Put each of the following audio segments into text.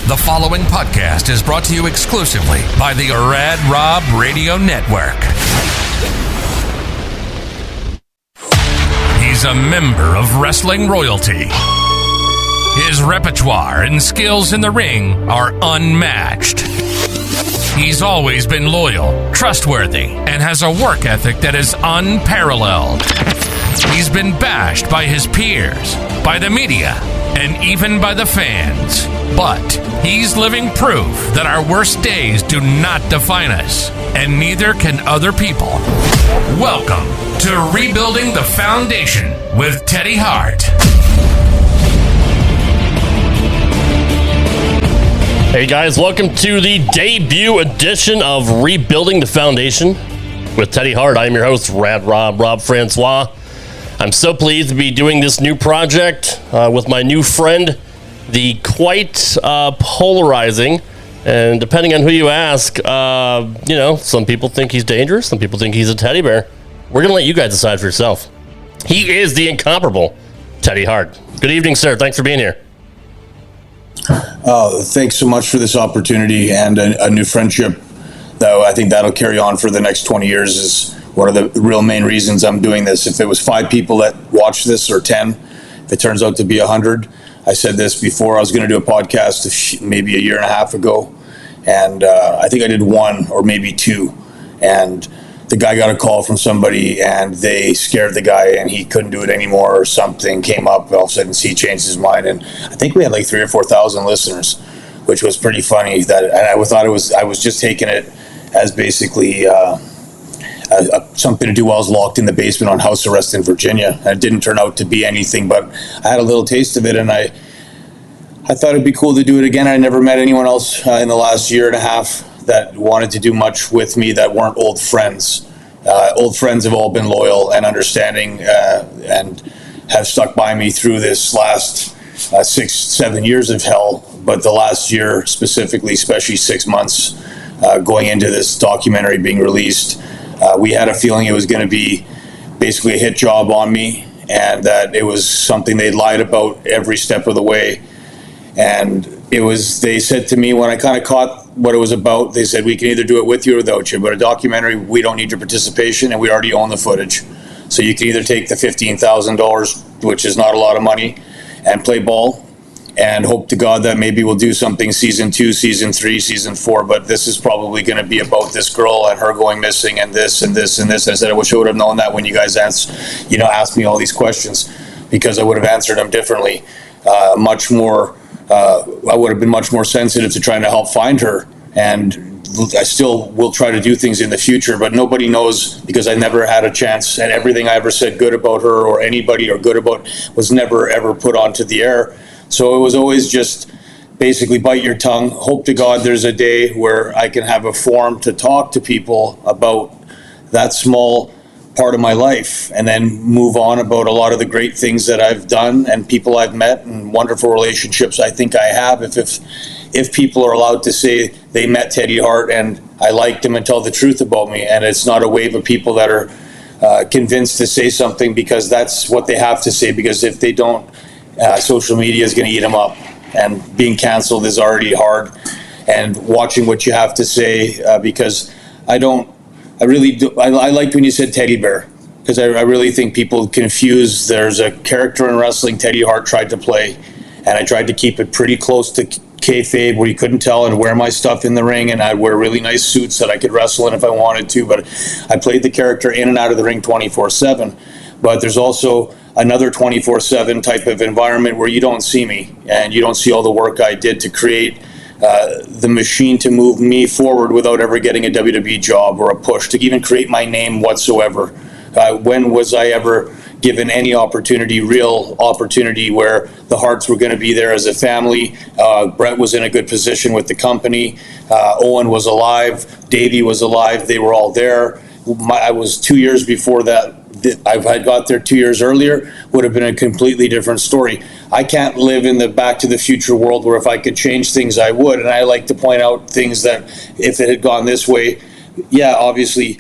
The following podcast is brought to you exclusively by the Rad Rob Radio Network. He's a member of wrestling royalty. His repertoire and skills in the ring are unmatched. He's always been loyal, trustworthy, and has a work ethic that is unparalleled. He's been bashed by his peers, by the media, and even by the fans. But he's living proof that our worst days do not define us, and neither can other people. Welcome to Rebuilding the Foundation with Teddy Hart. Hey guys, welcome to the debut edition of Rebuilding the Foundation with Teddy Hart. I'm your host, Rad Rob, Rob Francois. I'm so pleased to be doing this new project with my new friend, the quite polarizing, and depending on who you ask, some people think he's dangerous, some people think he's a teddy bear. We're going to let you guys decide for yourself. He is the incomparable Teddy Hart. Good evening, sir. Thanks for being here. Thanks so much for this opportunity and a new friendship that I think that'll carry on for the next 20 years is one of the real main reasons I'm doing this. If it was 5 people that watch this or 10, if it turns out to be 100, I said this before, I was going to do a podcast maybe a year and a half ago. And I think I did 1 or maybe 2. And the guy got a call from somebody and they scared the guy and he couldn't do it anymore or something came up. All of a sudden he changed his mind. And I think we had like 3,000 or 4,000 listeners, which was pretty funny. And I thought I was just taking it as basically something to do while I was locked in the basement on house arrest in Virginia. And it didn't turn out to be anything, but I had a little taste of it and I thought it'd be cool to do it again. I never met anyone else in the last year and a half that wanted to do much with me that weren't old friends. Old friends have all been loyal and understanding and have stuck by me through this last 6-7 years of hell. But the last year specifically, especially 6 months going into this documentary being released, we had a feeling it was going to be basically a hit job on me and that it was something they lied about every step of the way. And they said to me when I kind of caught what it was about, they said, we can either do it with you or without you, but a documentary, we don't need your participation and we already own the footage. So you can either take the $15,000, which is not a lot of money, and play ball and hope to God that maybe we'll do something season 2, season 3, season 4, but this is probably going to be about this girl and her going missing and this and this and this. I said, I wish I would have known that when you guys asked me all these questions because I would have answered them differently, I would have been much more sensitive to trying to help find her. And I still will try to do things in the future, but nobody knows because I never had a chance and everything I ever said good about her or anybody or good about was never ever put onto the air. So it was always just basically bite your tongue. Hope to God there's a day where I can have a forum to talk to people about that small part of my life and then move on about a lot of the great things that I've done and people I've met and wonderful relationships I think I have. If people are allowed to say they met Teddy Hart and I liked him and tell the truth about me, and it's not a wave of people that are convinced to say something because that's what they have to say, because if they don't, social media is going to eat them up and being canceled is already hard, and watching what you have to say because I really do. I liked when you said teddy bear because I really think people confuse. There's a character in wrestling Teddy Hart tried to play, and I tried to keep it pretty close to kayfabe where you couldn't tell and wear my stuff in the ring, and I'd wear really nice suits that I could wrestle in if I wanted to, but I played the character in and out of the ring 24/7. But there's also another 24/7 type of environment where you don't see me and you don't see all the work I did to create the machine to move me forward without ever getting a WWE job or a push to even create my name whatsoever. When was I ever given any opportunity, real opportunity, where the Harts were going to be there as a family? Brett was in a good position with the company. Owen was alive. Davey was alive. They were all there. I was 2 years before that. If I got there 2 years earlier, would have been a completely different story. I can't live in the Back to the Future world where if I could change things, I would. And I like to point out things that if it had gone this way, yeah, obviously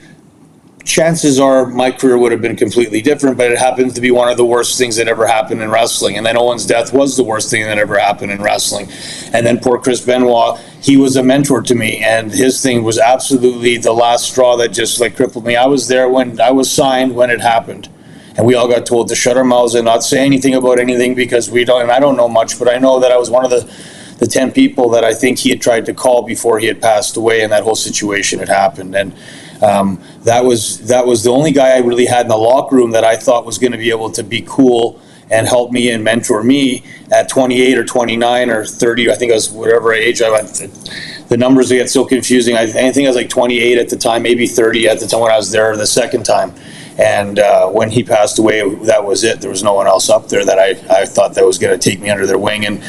chances are my career would have been completely different, but it happens to be one of the worst things that ever happened in wrestling. And then Owen's death was the worst thing that ever happened in wrestling. And then poor Chris Benoit, he was a mentor to me, and his thing was absolutely the last straw that just like crippled me. I was there when I was signed when it happened. And we all got told to shut our mouths and not say anything about anything because we don't, and I don't know much, but I know that I was one of the 10 people that I think he had tried to call before he had passed away and that whole situation had happened. And that was the only guy I really had in the locker room that I thought was going to be able to be cool and help me and mentor me at 28 or 29 or 30. I think I was whatever age I went. The numbers get so confusing. I think I was like 28 at the time, maybe 30 at the time when I was there the second time. And when he passed away, that was it. There was no one else up there that I thought that was going to take me under their wing. And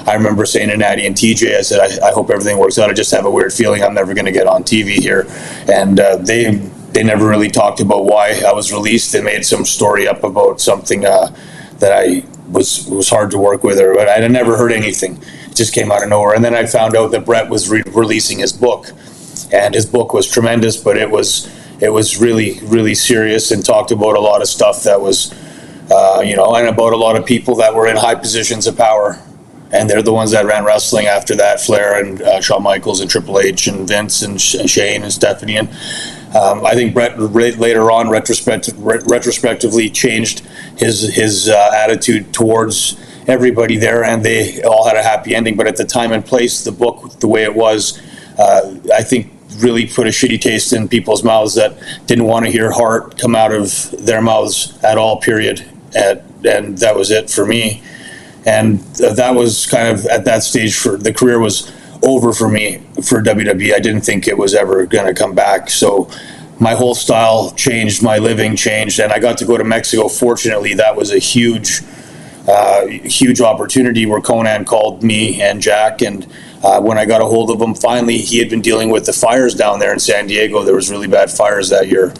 I remember saying to Natty and TJ, I said, I hope everything works out. I just have a weird feeling I'm never going to get on TV here. And they never really talked about why I was released. They made some story up about something that I was hard to work with, but I had never heard anything. It just came out of nowhere. And then I found out that Brett was releasing his book, and his book was tremendous, but it was really, really serious and talked about a lot of stuff that was, and about a lot of people that were in high positions of power. And they're the ones that ran wrestling after that, Flair and Shawn Michaels and Triple H and Vince and Shane and Stephanie. And I think Brett later on retrospectively changed his attitude towards everybody there, and they all had a happy ending. But at the time and place, the book, the way it was, I think really put a shitty taste in people's mouths that didn't want to hear Hart come out of their mouths at all, period. And that was it for me. And that was kind of at that stage for the career was over for me for WWE. I didn't think it was ever going to come back. So my whole style changed, my living changed, and I got to go to Mexico. Fortunately, that was a huge opportunity where Conan called me and Jack, and when I got a hold of him, finally, he had been dealing with the fires down there in San Diego. There was really bad fires that year.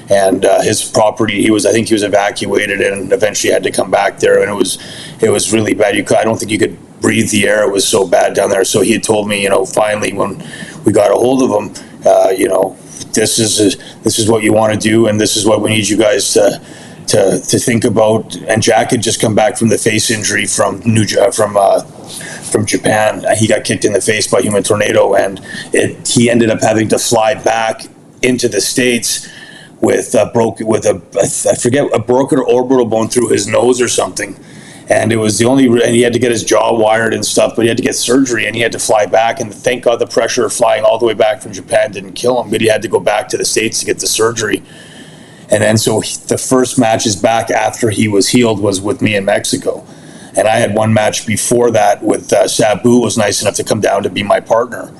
And his property, I think he was evacuated and eventually had to come back there. And it was really bad. I don't think you could breathe the air. It was so bad down there. So he had told me, finally when we got a hold of him, this is what you want to do, and this is what we need you guys to think about. And Jack had just come back from the face injury from Japan. He got kicked in the face by a human tornado, and he ended up having to fly back into the States with a broken orbital bone through his nose or something. And it was and he had to get his jaw wired and stuff, but he had to get surgery and he had to fly back. And thank God the pressure of flying all the way back from Japan didn't kill him, but he had to go back to the States to get the surgery. And then so the first matches back after he was healed was with me in Mexico. And I had one match before that with Sabu was nice enough to come down to be my partner.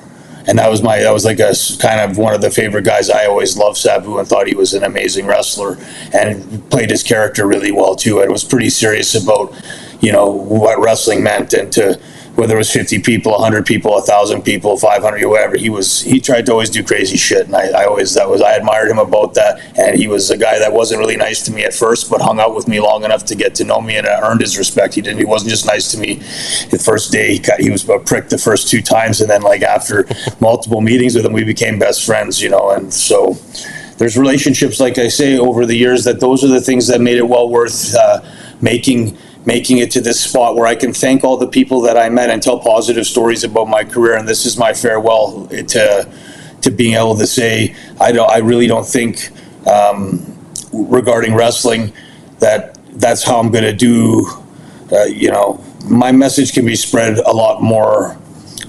And that was like a kind of one of the favorite guys. I always loved Sabu and thought he was an amazing wrestler and played his character really well too. And was pretty serious about, what wrestling meant, and whether it was 50 people, 100 people, 1,000 people, 500, whatever. He tried to always do crazy shit. And I admired him about that. And he was a guy that wasn't really nice to me at first, but hung out with me long enough to get to know me, and I earned his respect. He wasn't just nice to me the first day. He was a prick the first 2 times. And then after multiple meetings with him, we became best friends, and so there's relationships, like I say, over the years, that those are the things that made it well worth making it to this spot where I can thank all the people that I met and tell positive stories about my career. And this is my farewell to being able to say, I really don't think regarding wrestling that's how I'm going to do. My message can be spread a lot more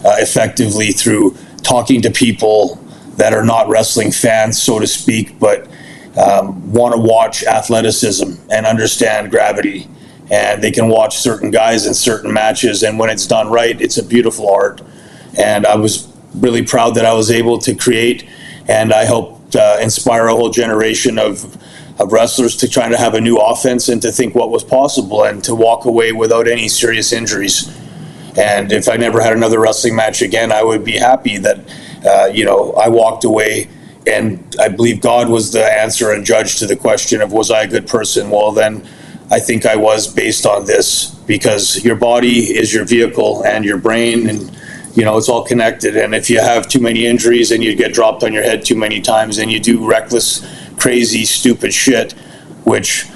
effectively through talking to people that are not wrestling fans, so to speak, but want to watch athleticism and understand gravity. And they can watch certain guys in certain matches, and when it's done right, it's a beautiful art. And I was really proud that I was able to create, and I helped inspire a whole generation of wrestlers to try to have a new offense and to think what was possible and to walk away without any serious injuries. And if I never had another wrestling match again, I would be happy that I walked away, and I believe God was the answer and judge to the question of was I a good person. Well, then I think I was, based on this, because your body is your vehicle and your brain, and it's all connected. And if you have too many injuries and you get dropped on your head too many times and you do reckless crazy, stupid shit, which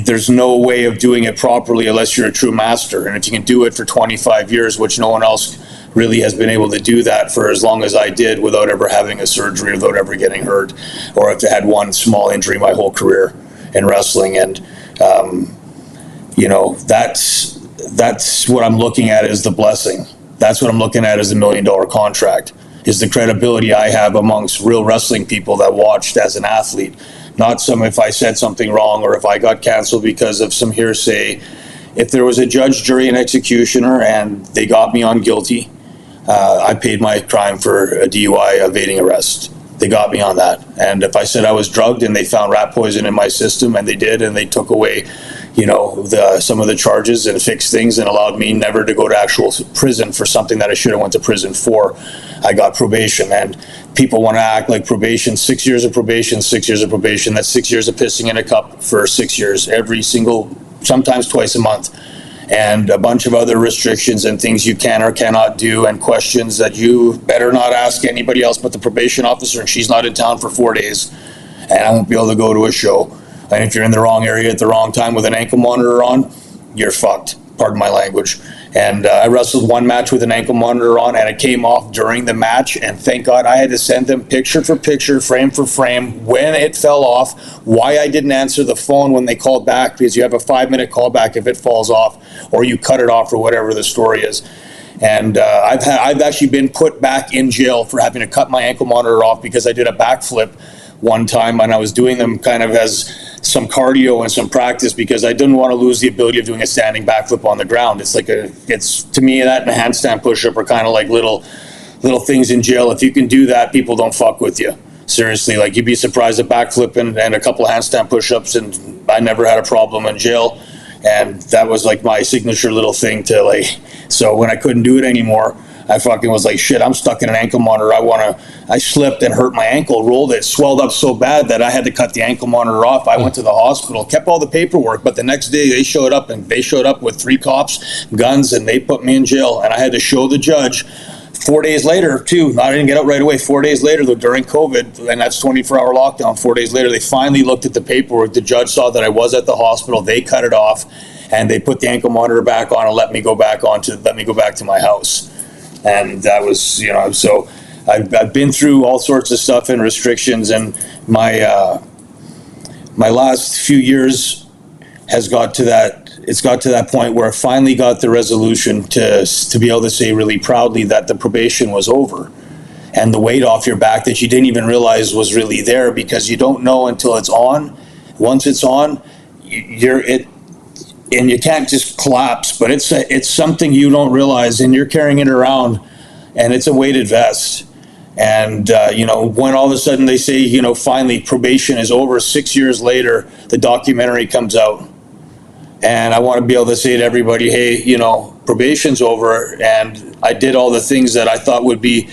there's no way of doing it properly unless you're a true master. And if you can do it for 25 years, which no one else really has been able to do that for as long as I did without ever having a surgery, without ever getting hurt, or if I had one small injury my whole career in wrestling. And, that's what I'm looking at as the blessing. That's what I'm looking at as the $1 million contract, is the credibility I have amongst real wrestling people that watched as an athlete. Not if I said something wrong or if I got canceled because of some hearsay. If there was a judge, jury, and executioner and they got me on guilty, I paid my crime for a DUI, evading arrest. They got me on that. And if I said I was drugged and they found rat poison in my system, and they did, and they took away, some of the charges and fixed things and allowed me never to go to actual prison for something that I should have went to prison for, I got probation. And people want to act like probation, 6 years of probation, 6 years of probation. That's 6 years of pissing in a cup for 6 years, every single, sometimes twice a month. And a bunch of other restrictions and things you can or cannot do, and questions that you better not ask anybody else but the probation officer, and she's not in town for 4 days, and I won't be able to go to a show. And if you're in the wrong area at the wrong time with an ankle monitor on, you're fucked. Pardon my language. And I wrestled one match with an ankle monitor on, and it came off during the match, and thank God I had to send them picture for picture, frame for frame, when it fell off, why I didn't answer the phone when they called back, because you have a 5-minute callback if it falls off, or you cut it off, or whatever the story is. And I've actually been put back in jail for having to cut my ankle monitor off because I did a backflip one time, and I was doing them kind of as some cardio and some practice because I didn't want to lose the ability of doing a standing backflip on the ground. It's to me, that and a handstand push-up are kind of like little things in jail. If you can do that, people don't fuck with you. Seriously, like, you'd be surprised at backflip and a couple of handstand push-ups, and I never had a problem in jail. And that was like my signature little thing so when I couldn't do it anymore, I fucking was like, shit, I'm stuck in an ankle monitor. I slipped and hurt my ankle, rolled it, swelled up so bad that I had to cut the ankle monitor off. I went to the hospital, kept all the paperwork, but the next day they showed up with 3 cops, guns, and they put me in jail. And I had to show the judge 4 days later, too. I didn't get out right away. 4 days later, though, during COVID, and that's 24-hour lockdown, 4 days later, they finally looked at the paperwork. The judge saw that I was at the hospital. They cut it off, and they put the ankle monitor back on and let me go back to my house. And that was, so I've been through all sorts of stuff and restrictions, and my last few years has got to that point where I finally got the resolution to be able to say really proudly that the probation was over, and the weight off your back that you didn't even realize was really there, because you don't know until it's on. Once it's on, and you can't just collapse, but it's something you don't realize, and you're carrying it around, and it's a weighted vest. And, when all of a sudden they say, finally probation is over, 6 years later, the documentary comes out. And I want to be able to say to everybody, hey, probation's over, and I did all the things that I thought would be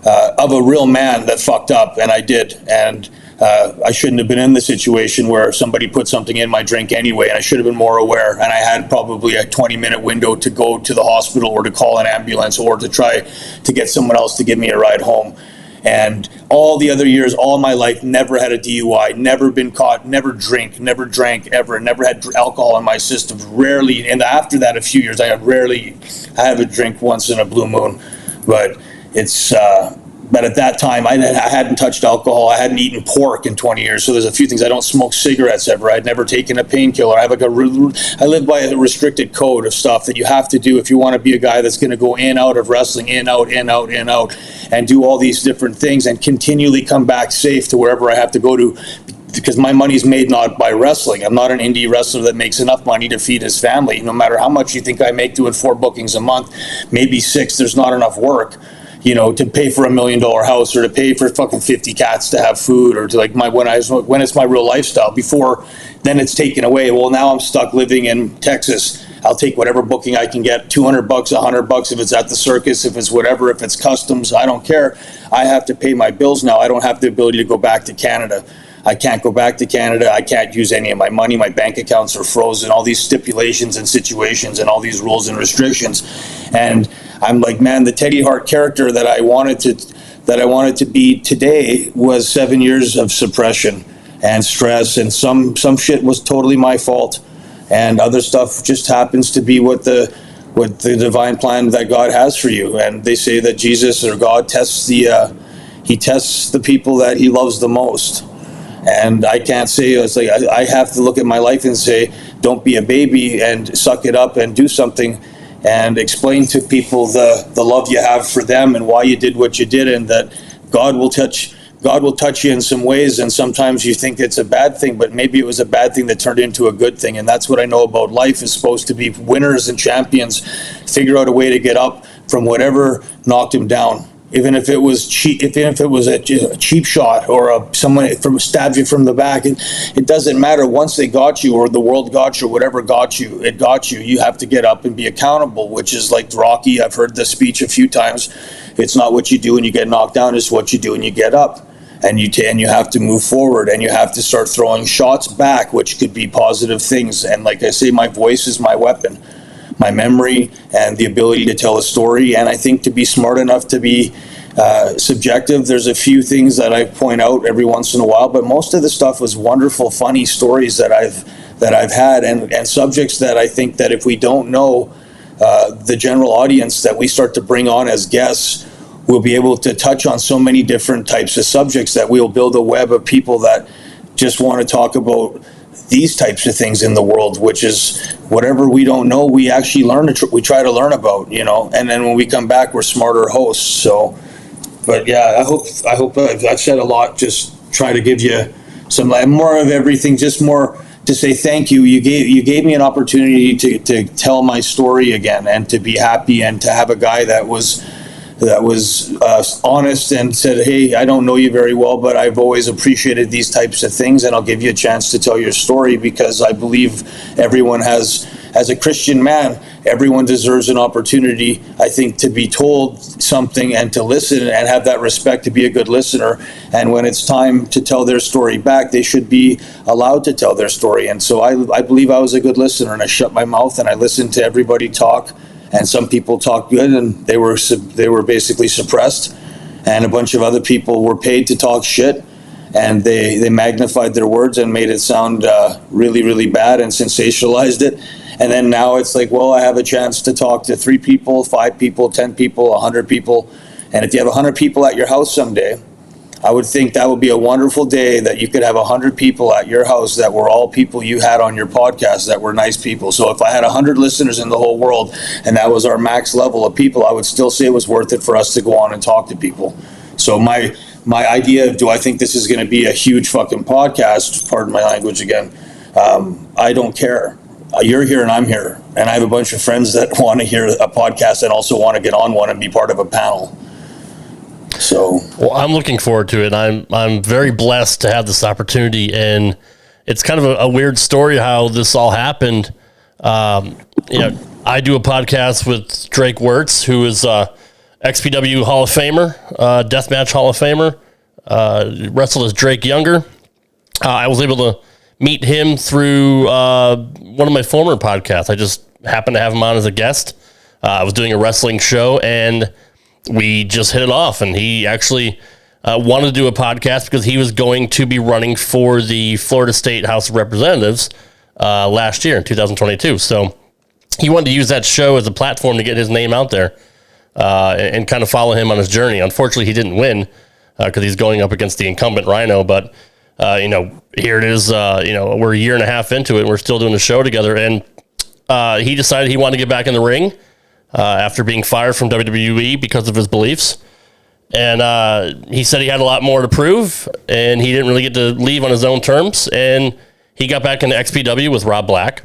of a real man that fucked up, and I did. And I shouldn't have been in the situation where somebody put something in my drink anyway, and I should have been more aware. And I had probably a 20-minute window to go to the hospital, or to call an ambulance, or to try to get someone else to give me a ride home. And all the other years, all my life, never had a DUI, never been caught, never drank ever, never had alcohol in my system, rarely. And after that, a few years, I have a drink once in a blue moon. But but at that time, I hadn't touched alcohol. I hadn't eaten pork in 20 years. So there's a few things. I don't smoke cigarettes ever. I'd never taken a painkiller. I live by a restricted code of stuff that you have to do if you want to be a guy that's going to go in, out of wrestling, in, out, and do all these different things and continually come back safe to wherever I have to go to, because my money's made not by wrestling. I'm not an indie wrestler that makes enough money to feed his family. No matter how much you think I make doing 4 bookings a month, maybe 6, there's not enough work, to pay for $1 million house, or to pay for fucking 50 cats to have food, or to when it's my real lifestyle. Before then, it's taken away. Well, now I'm stuck living in Texas. I'll take whatever booking I can get, $200, $100 if it's at the circus, if it's whatever, if it's customs, I don't care. I have to pay my bills now. I don't have the ability to go back to Canada. I can't go back to Canada. I can't use any of my money. My bank accounts are frozen. All these stipulations and situations and all these rules and restrictions. And I'm like, man, the Teddy Hart character that I wanted to be today was 7 years of suppression. and stress, and some shit was totally my fault, and other stuff just happens to be what the divine plan that God has for you. And they say that Jesus or God tests he tests the people that he loves the most. And I can't say, it's like I have to look at my life and say, don't be a baby and suck it up and do something, and explain to people the love you have for them and why you did what you did, and that God will touch you in some ways, and sometimes you think it's a bad thing, but maybe it was a bad thing that turned into a good thing. And that's what I know about life, is supposed to be winners and champions, figure out a way to get up from whatever knocked him down. Even if it was cheap, even if it was a cheap shot, or someone stabbed you from the back, it doesn't matter. Once they got you, or the world got you, or whatever got you, it got you. You have to get up and be accountable, which is like Rocky. I've heard the speech a few times. It's not what you do when you get knocked down; it's what you do when you get up, and you have to move forward, and you have to start throwing shots back, which could be positive things. And like I say, my voice is my weapon. My memory and the ability to tell a story, and I think to be smart enough to be subjective. There's a few things that I point out every once in a while, but most of the stuff was wonderful, funny stories that I've had, and subjects that I think that if we don't know the general audience that we start to bring on as guests, we'll be able to touch on so many different types of subjects that we'll build a web of people that just want to talk about these types of things in the world, which is whatever we don't know, we actually we try to learn about, and then when we come back, we're smarter hosts. So, but yeah, I hope I've said a lot. Just try to give you some more of everything, just more to say thank you. You gave me an opportunity to tell my story again, and to be happy, and to have a guy that was honest and said, hey, I don't know you very well, but I've always appreciated these types of things, and I'll give you a chance to tell your story, because I believe everyone as a Christian man, everyone deserves an opportunity, I think, to be told something and to listen and have that respect to be a good listener. And when it's time to tell their story back, they should be allowed to tell their story. And so I believe I was a good listener, and I shut my mouth and I listened to everybody talk. And some people talked good, and they were basically suppressed, and a bunch of other people were paid to talk shit, and they magnified their words and made it sound really, really bad and sensationalized it. And then now it's like, well, I have a chance to talk to 3 people, 5 people, 10 people, 100 people, and if you have 100 people at your house someday, I would think that would be a wonderful day, that you could have 100 people at your house that were all people you had on your podcast that were nice people. So if I had 100 listeners in the whole world, and that was our max level of people, I would still say it was worth it for us to go on and talk to people. So my idea of, do I think this is going to be a huge fucking podcast, pardon my language again, I don't care. You're here and I'm here. And I have a bunch of friends that want to hear a podcast and also want to get on one and be part of a panel. So, well, I'm looking forward to it. I'm very blessed to have this opportunity, and it's kind of a weird story how this all happened. I do a podcast with Drake Wirtz, who is XPW Hall of Famer, Deathmatch Hall of Famer, wrestled as Drake Younger. I was able to meet him through one of my former podcasts. I just happened to have him on as a guest. I was doing a wrestling show, and we just hit it off, and he actually wanted to do a podcast because he was going to be running for the Florida State House of Representatives last year in 2022. So he wanted to use that show as a platform to get his name out there and kind of follow him on his journey. Unfortunately, he didn't win because he's going up against the incumbent Rhino, but here it is. We're a year and a half into it, and we're still doing the show together, and he decided he wanted to get back in the ring after being fired from WWE because of his beliefs. And he said he had a lot more to prove, and he didn't really get to leave on his own terms. And he got back into XPW with Rob Black,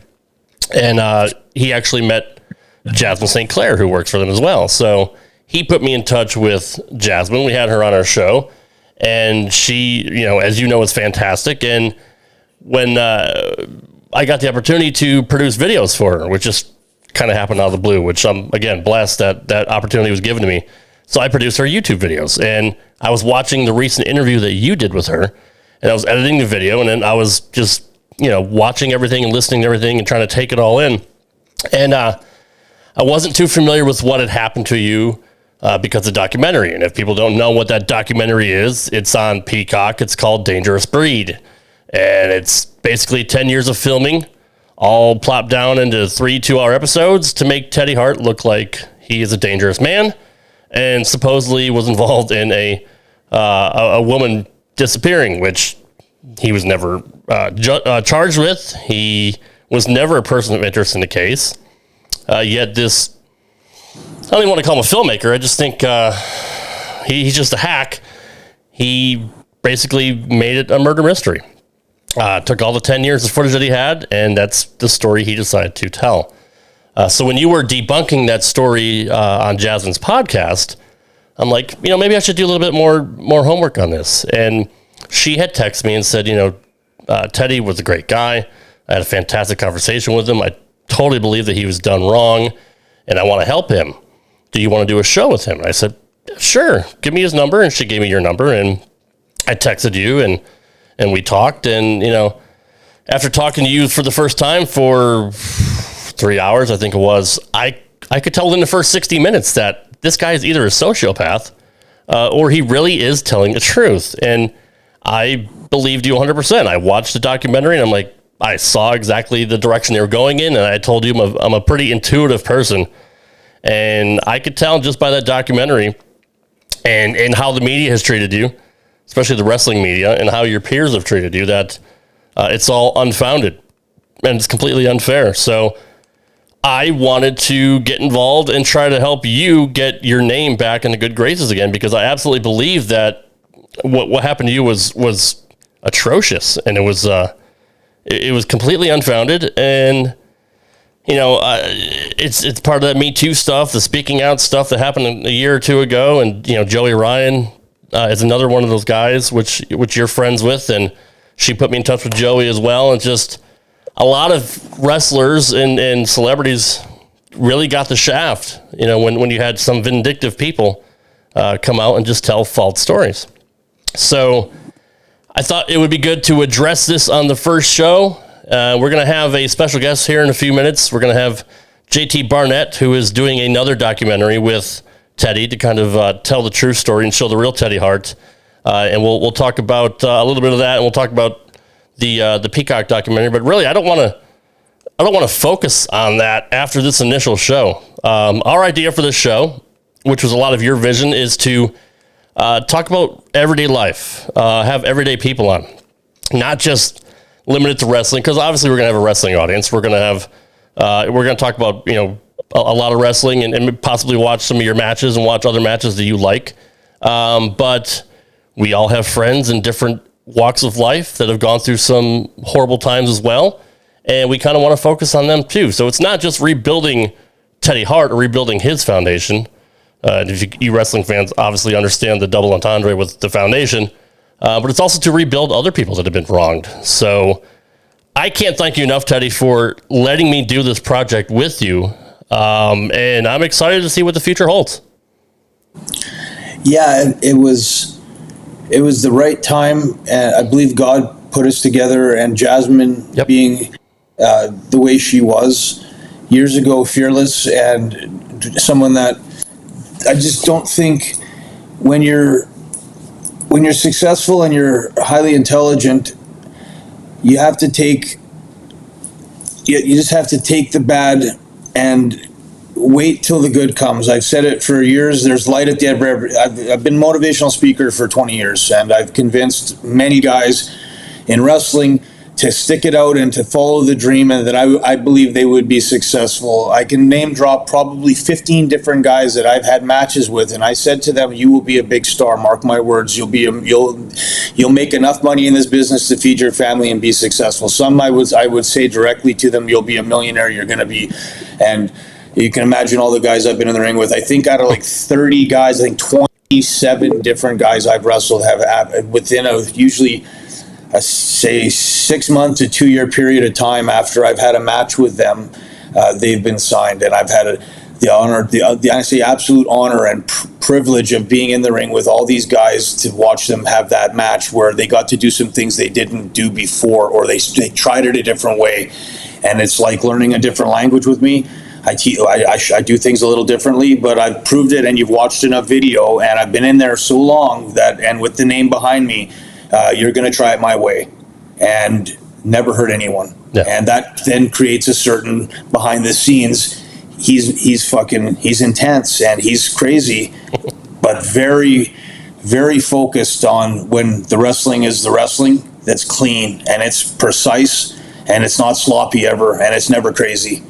and he actually met Jasmine St. Clair, who works for them as well. So he put me in touch with Jasmine. We had her on our show, and she, as you know, is fantastic. And when I got the opportunity to produce videos for her, which just kind of happened out of the blue, which I'm, again, blessed that opportunity was given to me. So I produced her YouTube videos, and I was watching the recent interview that you did with her, and I was editing the video, and then I was just, watching everything and listening to everything and trying to take it all in. And I wasn't too familiar with what had happened to you because of the documentary. And if people don't know what that documentary is, it's on Peacock. It's called Dangerous Breed. And it's basically 10 years of filming, all plopped down into 3 2-hour episodes to make Teddy Hart look like he is a dangerous man and supposedly was involved in a woman disappearing, which he was never charged with. He was never a person of interest in the case. Yet this, I don't even want to call him a filmmaker. I just think he's just a hack. He basically made it a murder mystery. Took all the 10 years of footage that he had, and that's the story he decided to tell. So when you were debunking that story on Jasmine's podcast, I'm like, maybe I should do a little bit more homework on this. And she had texted me and said, Teddy was a great guy. I had a fantastic conversation with him. I totally believe that he was done wrong, and I want to help him. Do you want to do a show with him? And I said, sure, give me his number. And she gave me your number, and I texted you, and we talked. And, after talking to you for the first time for 3 hours, I think it was, I could tell in the first 60 minutes that this guy is either a sociopath or he really is telling the truth. And I believed you 100%. I watched the documentary, and I'm like, I saw exactly the direction they were going in, and I told you I'm a pretty intuitive person. And I could tell just by that documentary and how the media has treated you, especially the wrestling media, and how your peers have treated you, that it's all unfounded and it's completely unfair. So I wanted to get involved and try to help you get your name back in the good graces again, because I absolutely believe that what happened to you was atrocious, and it was completely unfounded. And it's part of that Me Too stuff, the speaking out stuff that happened a year or two ago. And Joey Ryan is another one of those guys which you're friends with, and she put me in touch with Joey as well. And just a lot of wrestlers and celebrities really got the shaft, when you had some vindictive people come out and just tell false stories. So I thought it would be good to address this on the first show. We're going to have a special guest here in a few minutes. We're going to have JT Barnett, who is doing another documentary with Teddy to kind of tell the true story and show the real Teddy Hart. And we'll talk about a little bit of that, and we'll talk about the Peacock documentary. But really, I don't want to focus on that after this initial show. Our idea for this show, which was a lot of your vision, is to talk about everyday life, have everyday people on, not just limited to wrestling, because obviously we're going to have a wrestling audience. We're going to talk about, a lot of wrestling and possibly watch some of your matches and watch other matches that you like. But we all have friends in different walks of life that have gone through some horrible times as well. And we kind of want to focus on them too. So it's not just rebuilding Teddy Hart or rebuilding his foundation. If you wrestling fans obviously understand the double entendre with the foundation, but it's also to rebuild other people that have been wronged. So I can't thank you enough, Teddy, for letting me do this project with you. And I'm excited to see what the future holds. Yeah, it was the right time, and I believe God put us together. And Jasmine, being the way she was years ago, fearless, and someone that I just don't think when you're successful and you're highly intelligent, you have to take. You just have to take the bad and wait till the good comes. I've said it for years. There's light at the end of every. I've been a motivational speaker for 20 years, and I've convinced many guys in wrestling to stick it out and to follow the dream, and that I believe they would be successful. I can name drop probably 15 different guys that I've had matches with, and I said to them, "You will be a big star. Mark my words. You'll make enough money in this business to feed your family and be successful." Some I would say directly to them, "You'll be a millionaire. You're going to be," and you can imagine all the guys I've been in the ring with. I think out of like 30 guys, I think 27 different guys I've wrestled have within usually say 6 month to 2 year period of time after I've had a match with them, they've been signed, and I've had the honor, I say absolute honor and privilege of being in the ring with all these guys to watch them have that match where they got to do some things they didn't do before, or they tried it a different way, and it's like learning a different language with me. I do things a little differently, but I've proved it, and you've watched enough video, and I've been in there so long that, and with the name behind me, you're going to try it my way. and never hurt anyone. Yeah. And that then creates a certain behind the scenes. He's intense and he's crazy, but very, very focused on when the wrestling is the wrestling that's clean and it's precise and it's not sloppy ever and it's never crazy.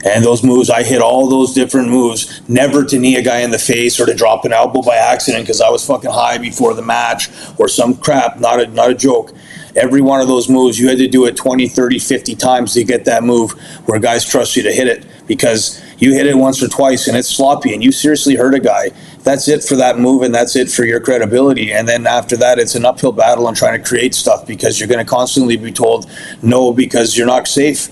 And those moves, I hit all those different moves, never to knee a guy in the face or to drop an elbow by accident because I was fucking high before the match or some crap, not a joke. Every one of those moves, you had to do it 20, 30, 50 times to get that move where guys trust you to hit it, because you hit it once or twice and it's sloppy and you seriously hurt a guy. That's it for that move and that's it for your credibility. And then after that, it's an uphill battle on trying to create stuff because you're going to constantly be told no because you're not safe.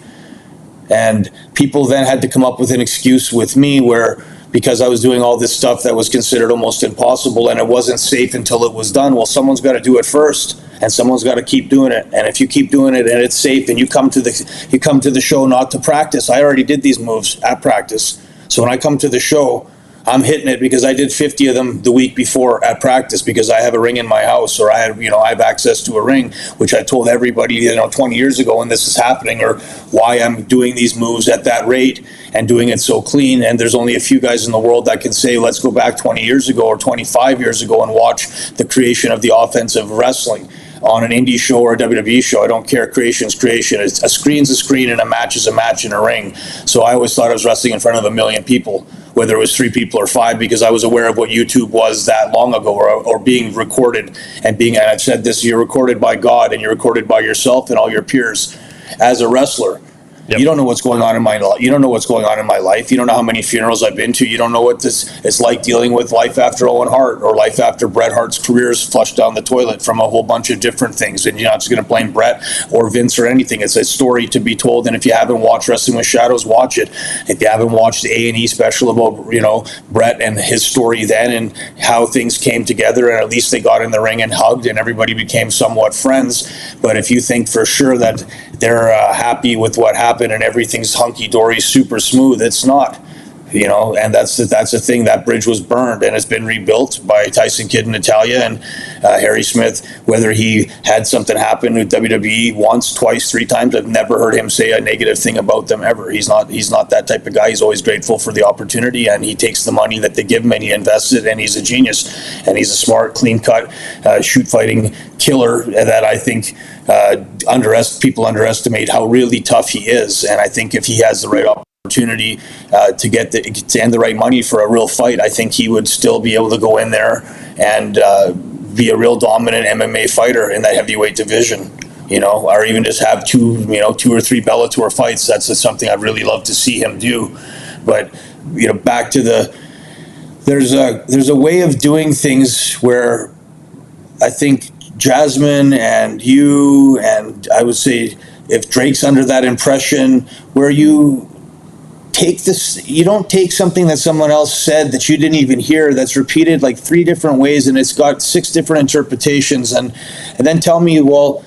And people then had to come up with an excuse with me where, because I was doing all this stuff that was considered almost impossible and it wasn't safe until it was done. Well, someone's got to do it first and someone's got to keep doing it. And if you keep doing it and it's safe and you come to the show not to practice, I already did these moves at practice. So when I come to the show, I'm hitting it because I did 50 of them the week before at practice because I have a ring in my house, or I have access to a ring, which I told everybody, 20 years ago when this is happening, or why I'm doing these moves at that rate and doing it so clean. And there's only a few guys in the world that can say, let's go back 20 years ago or 25 years ago and watch the creation of the offensive wrestling on an indie show or a WWE show. I don't care. Creation's creation. A screen's a screen and a match is a match in a ring. So I always thought I was wrestling in front of 1 million people, whether it was 3 people or 5, because I was aware of what YouTube was that long ago, or being recorded and I've said this, you're recorded by God and you're recorded by yourself and all your peers as a wrestler. Yep. You don't know what's going on in my life. You don't know what's going on in my life. You don't know how many funerals I've been to. You don't know what this is like dealing with life after Owen Hart or life after Bret Hart's career is flushed down the toilet from a whole bunch of different things. And you're not just going to blame Bret or Vince or anything. It's a story to be told. And if you haven't watched Wrestling with Shadows, watch it. If you haven't watched the A&E special about, Bret and his story then and how things came together, and at least they got in the ring and hugged and everybody became somewhat friends. But if you think for sure that they're happy with what happened and everything's hunky-dory, super smooth, it's not. And that's the thing. That bridge was burned and it's been rebuilt by Tyson Kidd and Natalya and Harry Smith. Whether he had something happen with WWE once, twice, 3 times, I've never heard him say a negative thing about them ever. He's not that type of guy. He's always grateful for the opportunity, and he takes the money that they give him and he invests it, and he's a genius, and he's a smart, clean-cut, shoot-fighting killer that I think people underestimate how really tough he is. And I think if he has the right opportunity to end the right money for a real fight, I think he would still be able to go in there and be a real dominant MMA fighter in that heavyweight division, or even just have 2 or 3 Bellator fights. That's something I'd really love to see him do. But back to there's a way of doing things where I think Jasmine and you, and I would say if Drake's under that impression where you don't take something that someone else said that you didn't even hear, that's repeated like 3 different ways and it's got 6 different interpretations, and then tell me, well,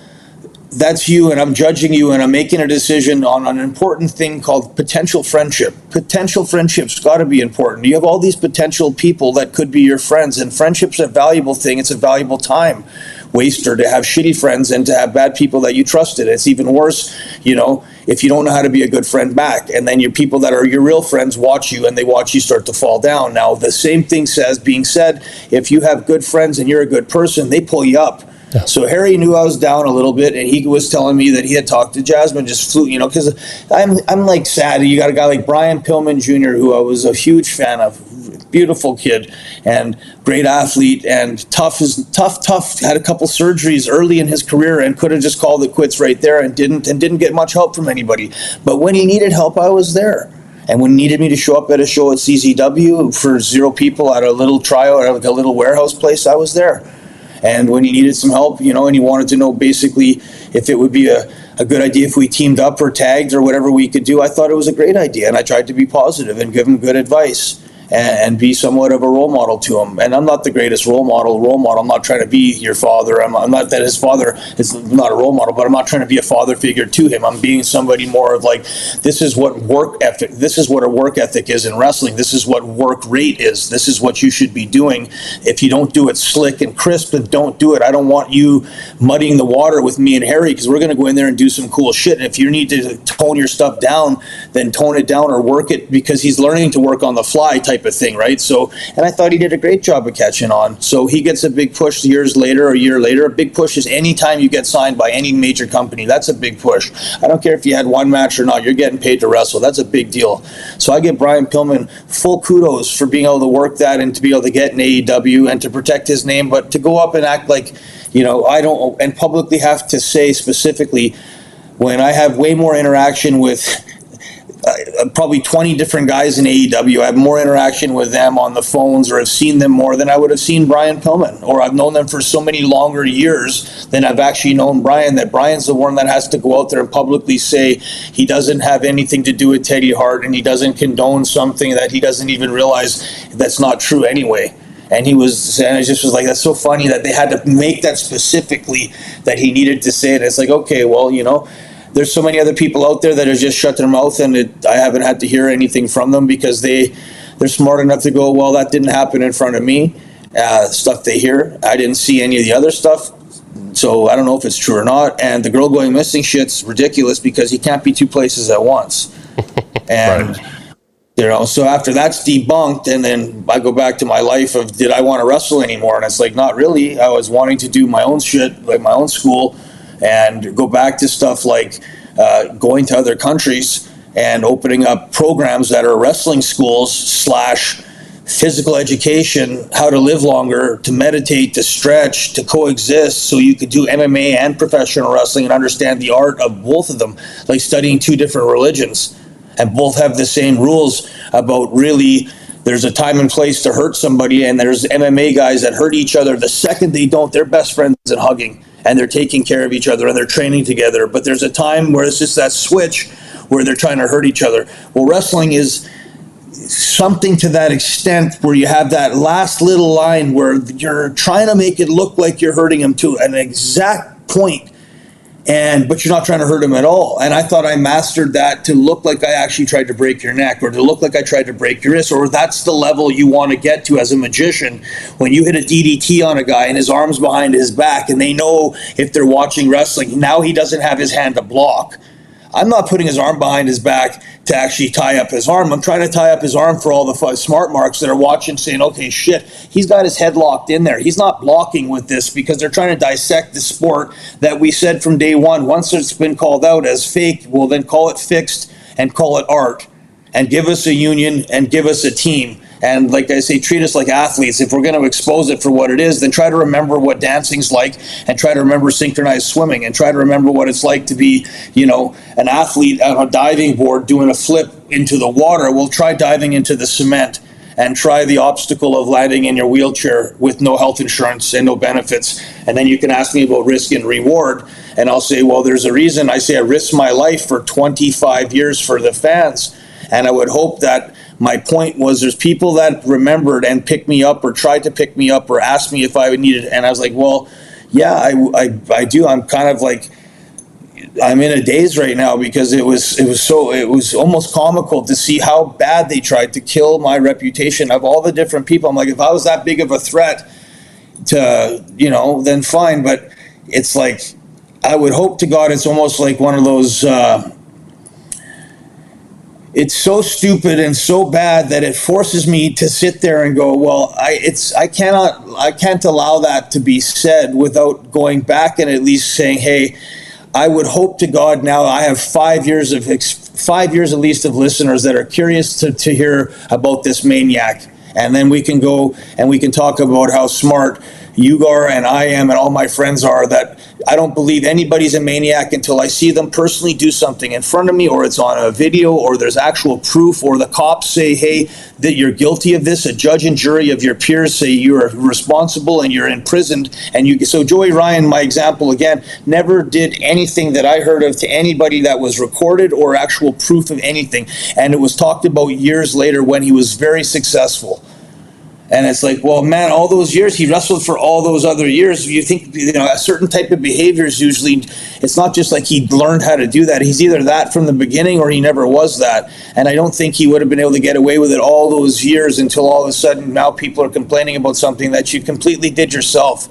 that's you and I'm judging you and I'm making a decision on an important thing called potential friendship. Potential friendship's got to be important. You have all these potential people that could be your friends, and friendship's a valuable thing. It's a valuable time waster to have shitty friends and to have bad people that you trusted. It's even worse, if you don't know how to be a good friend back, and then your people that are your real friends watch you and they watch you start to fall down. Now, the same thing being said, if you have good friends and you're a good person, they pull you up. Yeah. So Harry knew I was down a little bit, and he was telling me that he had talked to Jasmine, just flew, because I'm like sad. You got a guy like Brian Pillman Jr., who I was a huge fan of, beautiful kid and great athlete and tough, had a couple surgeries early in his career and could have just called it quits right there and didn't get much help from anybody. But when he needed help, I was there. And when he needed me to show up at a show at CZW for 0 people at a little tryout at a little warehouse place, I was there. And when he needed some help, and he wanted to know basically if it would be a good idea if we teamed up or tagged or whatever we could do, I thought it was a great idea. And I tried to be positive and give him good advice. and be somewhat of a role model to him. And I'm not the greatest role model. I'm not trying to be your father. I'm not that his father is not a role model, but I'm not trying to be a father figure to him. I'm being somebody more of like, this is what work ethic, this is what a work ethic is in wrestling. This is what work rate is. This is what you should be doing. If you don't do it slick and crisp, then don't do it. I don't want you muddying the water with me and Harry, because we're going to go in there and do some cool shit. And if you need to tone your stuff down, then tone it down or work it, because he's learning to work on the fly type of thing, right? So, and I thought he did a great job of catching on. So he gets a big push years later, a year later. A big push is anytime you get signed by any major company, that's a big push. I don't care if you had one match or not, you're getting paid to wrestle. That's a big deal. So I give Brian Pillman full kudos for being able to work that and to be able to get an AEW and to protect his name, but to go up and act like, you know, I don't, and publicly have to say specifically, when I have way more interaction with probably 20 different guys in AEW, I have more interaction with them on the phones, or have seen them more than I would have seen Brian Pillman, or I've known them for so many longer years than I've actually known Brian, that Brian's the one that has to go out there and publicly say he doesn't have anything to do with Teddy Hart, and he doesn't condone something that he doesn't even realize that's not true anyway. And I just was like, that's so funny that they had to make that specifically, that he needed to say it. It's like, okay, well, you know, there's so many other people out there that have just shut their mouth, and I haven't had to hear anything from them, because they're smart enough to go, well, that didn't happen in front of me. Stuff they hear, I didn't see any of the other stuff, so I don't know if it's true or not. And the girl going missing shit's ridiculous, because he can't be two places at once. And right. You know, so after that's debunked, and then I go back to my life of, did I want to wrestle anymore? And it's like, not really. I was wanting to do my own shit, like my own school, and go back to stuff like going to other countries and opening up programs that are wrestling schools / physical education, how to live longer, to meditate, to stretch, to coexist, so you could do MMA and professional wrestling and understand the art of both of them, like studying two different religions. And both have the same rules about, really, there's a time and place to hurt somebody, and there's MMA guys that hurt each other. The second they don't, they're best friends and hugging, and they're taking care of each other, and they're training together. But there's a time where it's just that switch where they're trying to hurt each other. Well, wrestling is something to that extent, where you have that last little line where you're trying to make it look like you're hurting them to an exact point, but you're not trying to hurt him at all. And I thought I mastered that, to look like I actually tried to break your neck, or to look like I tried to break your wrist, or that's the level you want to get to as a magician. When you hit a DDT on a guy and his arm's behind his back, and they know, if they're watching wrestling, now he doesn't have his hand to block. I'm not putting his arm behind his back to actually tie up his arm. I'm trying to tie up his arm for all the smart marks that are watching, saying, okay, shit, he's got his head locked in there. He's not blocking with this, because they're trying to dissect the sport that we said from day one. Once it's been called out as fake, we'll then call it fixed and call it art, and give us a union and give us a team. And like I say, treat us like athletes. If we're going to expose it for what it is, then try to remember what dancing's like, and try to remember synchronized swimming, and try to remember what it's like to be, you know, an athlete on a diving board doing a flip into the water. Well, try diving into the cement, and try the obstacle of landing in your wheelchair with no health insurance and no benefits. And then you can ask me about risk and reward, and I'll say, well, there's a reason I say I risked my life for 25 years for the fans. And I would hope that my point was, there's people that remembered and picked me up, or tried to pick me up, or asked me if I needed it. And I was like, well, yeah, I do. I'm kind of like, I'm in a daze right now, because it was almost comical to see how bad they tried to kill my reputation of all the different people. I'm like, if I was that big of a threat to, you know, then fine. But it's like, I would hope to God it's almost like one of those, it's so stupid and so bad that it forces me to sit there and go, well, I can't allow that to be said without going back and at least saying, hey, I would hope to God now I have 5 years at least of listeners that are curious to hear about this maniac. And then we can go and we can talk about how smart, you are and I am and all my friends are, that I don't believe anybody's a maniac until I see them personally do something in front of me, or it's on a video, or there's actual proof, or the cops say, hey, that you're guilty of this. A judge and jury of your peers say you're responsible and you're imprisoned. So Joey Ryan, my example again, never did anything that I heard of to anybody that was recorded or actual proof of anything. And it was talked about years later when he was very successful. And it's like, well, man, all those years, he wrestled for all those other years. You think, a certain type of behaviors usually, it's not just like he learned how to do that. He's either that from the beginning or he never was that. And I don't think he would have been able to get away with it all those years until all of a sudden now people are complaining about something that you completely did yourself.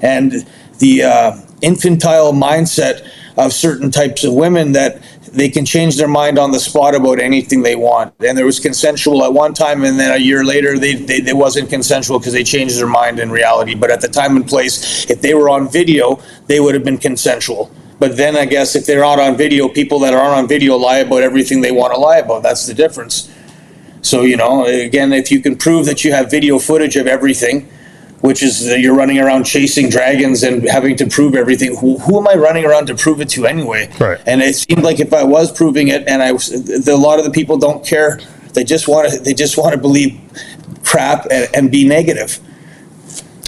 And the infantile mindset of certain types of women that they can change their mind on the spot about anything they want. And there was consensual at one time, and then a year later, they wasn't consensual because they changed their mind in reality. But at the time and place, if they were on video, they would have been consensual. But then I guess if they're not on video, people that aren't on video lie about everything they want to lie about. That's the difference. So, again, if you can prove that you have video footage of everything, which is that you're running around chasing dragons and having to prove everything. Who am I running around to prove it to anyway? Right. And it seemed like if I was proving it, and a lot of the people don't care. They just want to believe crap and be negative.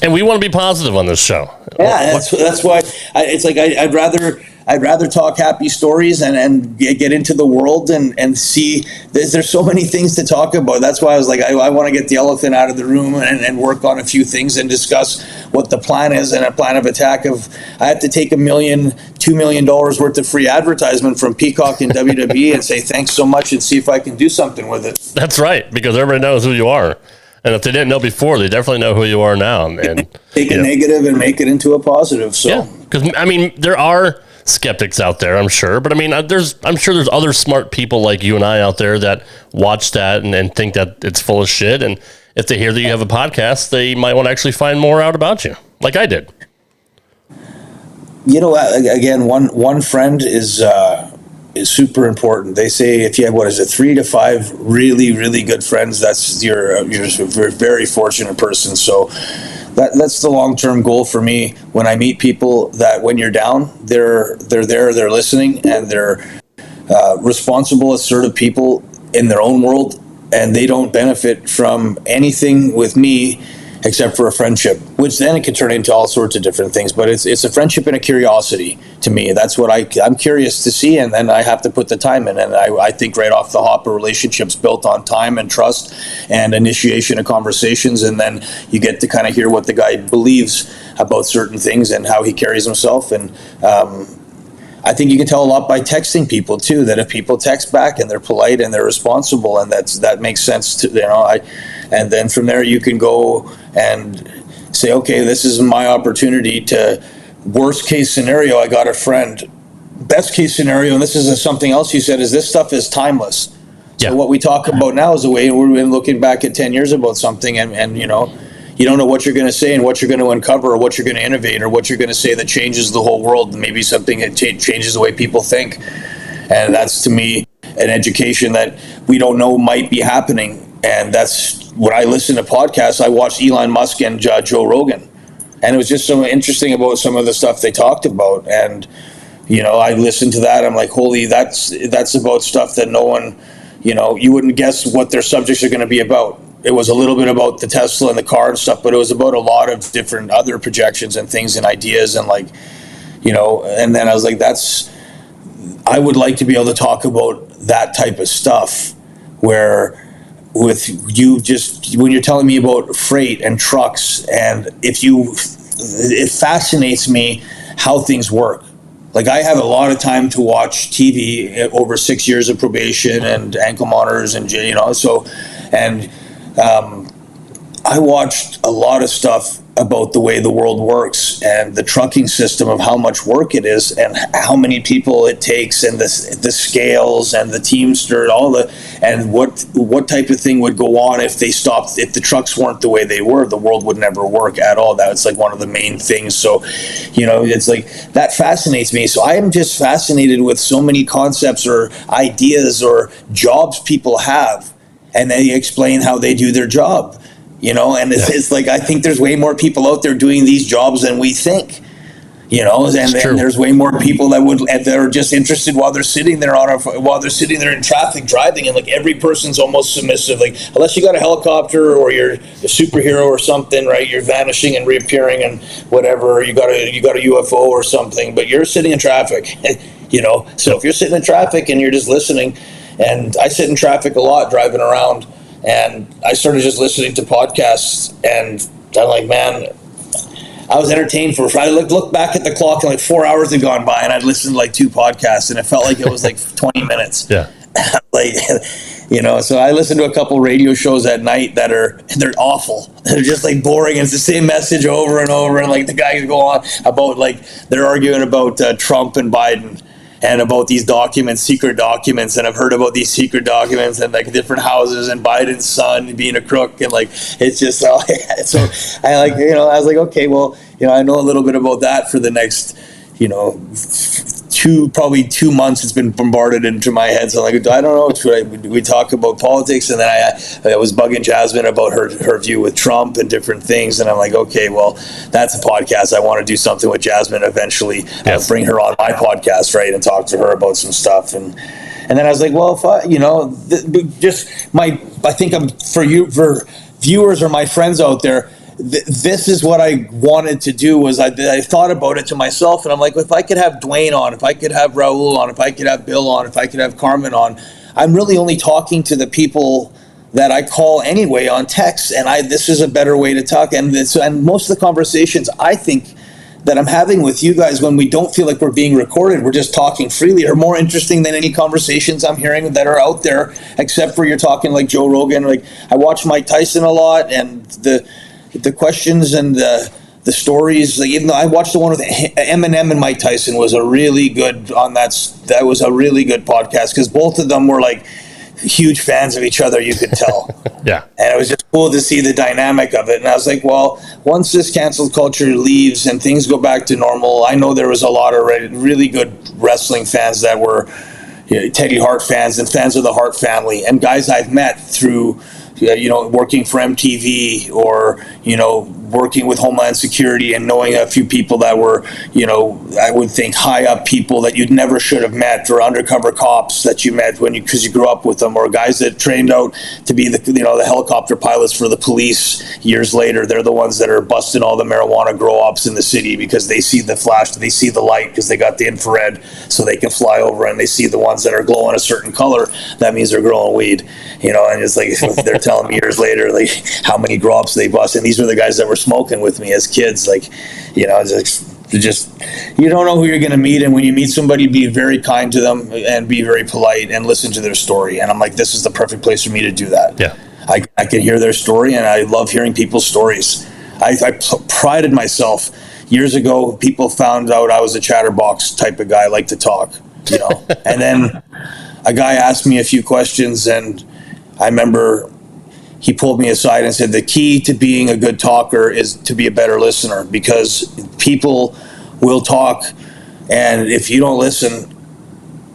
And we want to be positive on this show. Yeah, that's why it's like I'd rather talk happy stories and get into the world and see. There's so many things to talk about. That's why I was like, I want to get the elephant out of the room and work on a few things and discuss what the plan is and a plan of attack. I had to take $2 million worth of free advertisement from Peacock and WWE and say thanks so much and see if I can do something with it. That's right, because everybody knows who you are. And if they didn't know before, they definitely know who you are now. And take a negative and make it into a positive. So, yeah, because there are skeptics out there, I'm sure, but I'm sure there's other smart people like you and I out there that watch that and think that it's full of shit. And if they hear that you have a podcast, they might want to actually find more out about you, like I did. Again, one friend is super important. They say if you have 3 to 5 really, really good friends, you're a very fortunate person. So that's the long-term goal for me when I meet people, that when you're down, they're there, they're listening, and they're responsible, assertive people in their own world, and they don't benefit from anything with me except for a friendship, which then it can turn into all sorts of different things. But it's a friendship and a curiosity to me. That's what I'm curious to see, and then I have to put the time in. And I think right off the hop, a relationship's built on time and trust and initiation of conversations, and then you get to kind of hear what the guy believes about certain things and how he carries himself. And I think you can tell a lot by texting people too, that if people text back and they're polite and they're responsible, and that makes sense to, and then from there you can go and say, okay, this is my opportunity to, worst case scenario, I got a friend. Best case scenario, and this is something else you said, is this stuff is timeless. Yeah. So what we talk about now is the way we've been looking back at 10 years about something, and you don't know what you're going to say and what you're going to uncover or what you're going to innovate or what you're going to say that changes the whole world, and maybe something that changes the way people think. And that's, to me, an education that we don't know might be happening. And that's when I listen to podcasts, I watched Elon Musk and Joe Rogan. And it was just so interesting about some of the stuff they talked about. And, I listened to that. I'm like, holy, that's about stuff that no one, you wouldn't guess what their subjects are going to be about. It was a little bit about the Tesla and the car and stuff, but it was about a lot of different other projections and things and ideas and and then I was like, I would like to be able to talk about that type of stuff where with you, just when you're telling me about freight and trucks, and it fascinates me how things work. Like, I have a lot of time to watch TV over 6 years of probation and ankle monitors and I watched a lot of stuff about the way the world works and the trucking system, of how much work it is and how many people it takes, and the scales and the teamster, and what type of thing would go on if the trucks weren't the way they were. The world would never work at all. That's like one of the main things. So, it's like that fascinates me. So I am just fascinated with so many concepts or ideas or jobs people have, and they explain how they do their job. And it's like, I think there's way more people out there doing these jobs than we think. And there's way more people that are just interested while they're sitting there in traffic driving, and like every person's almost submissive. Like, unless you got a helicopter or you're a superhero or something, right? You're vanishing and reappearing and whatever. Or you got a UFO or something, but you're sitting in traffic. So if you're sitting in traffic and you're just listening, and I sit in traffic a lot driving around, and I started just listening to podcasts, and I'm like, man, I was entertained I looked back at the clock and like 4 hours had gone by, and I'd listened to like 2 podcasts, and it felt like it was like 20 minutes. Yeah. So I listen to a couple radio shows at night they're awful. They're just like boring. It's the same message over and over. And like the guys go on about like, they're arguing about Trump and Biden and about these documents, secret documents. And I've heard about these secret documents and like different houses and Biden's son being a crook. And like, it's just, so I like, I was like, okay, well, I know a little bit about that for the next, probably 2 months. It's been bombarded into my head. So like, I don't know. We talk about politics, and then I was bugging Jasmine about her view with Trump and different things. And I'm like, okay, well, that's a podcast. I want to do something with Jasmine eventually. Yes. Bring her on my podcast, right, and talk to her about some stuff. And then I was like, well, if I think for viewers or my friends out there, this is what I wanted to do. Was I thought about it to myself, and I'm like, if I could have Dwayne on, if I could have Raul on, if I could have Bill on, if I could have Carmen on, I'm really only talking to the people that I call anyway on text, and this is a better way to talk. And most of the conversations I think that I'm having with you guys, when we don't feel like we're being recorded, we're just talking freely, are more interesting than any conversations I'm hearing that are out there, except for you're talking like Joe Rogan. Like, I watch Mike Tyson a lot, and the questions and the stories, like, even though I watched the one with Eminem and Mike Tyson was a really good that was a really good podcast, because both of them were like huge fans of each other, you could tell. Yeah. And it was just cool to see the dynamic of it. And I was like, well, once this cancel culture leaves and things go back to normal, I know there was a lot of really good wrestling fans that were Teddy Hart fans and fans of the Hart family, and guys I've met through working for MTV or, working with Homeland Security and knowing a few people that were, I would think high up people that you'd never should have met, or undercover cops that you met because you grew up with them, or guys that trained out to be the helicopter pilots for the police years later. They're the ones that are busting all the marijuana grow-ops in the city because they see the flash, they see the light because they got the infrared so they can fly over, and they see the ones that are glowing a certain color. That means they're growing weed, and it's like they're telling me years later, like, how many grow-ops they bust. And these were the guys that were smoking with me as kids. Like, it's just, you don't know who you're going to meet. And when you meet somebody, be very kind to them and be very polite and listen to their story. And I'm like, this is the perfect place for me to do that. Yeah. I can hear their story, and I love hearing people's stories. I prided myself years ago. People found out I was a chatterbox type of guy, like to talk, and then a guy asked me a few questions, and I remember he pulled me aside and said, the key to being a good talker is to be a better listener, because people will talk, and if you don't listen,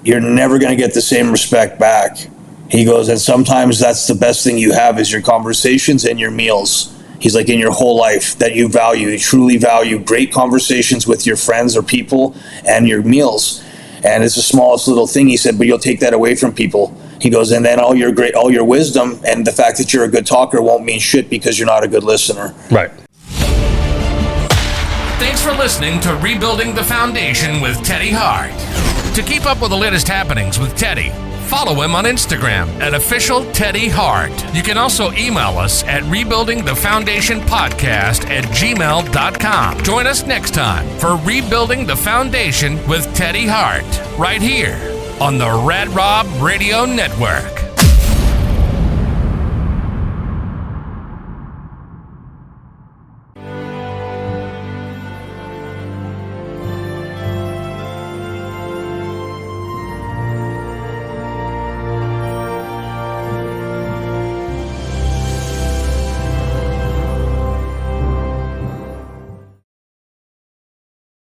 you're never going to get the same respect back. He goes, and sometimes that's the best thing you have is your conversations and your meals. He's like, in your whole life that you truly value great conversations with your friends or people and your meals. And it's the smallest little thing, he said, but you'll take that away from people. He goes, and then all your wisdom and the fact that you're a good talker won't mean shit because you're not a good listener. Right. Thanks for listening to Rebuilding the Foundation with Teddy Hart. To keep up with the latest happenings with Teddy, follow him on Instagram at official Teddy Hart. You can also email us at rebuildingthefoundationpodcast@gmail.com. Join us next time for Rebuilding the Foundation with Teddy Hart, right here on the Rad Rob Radio Network.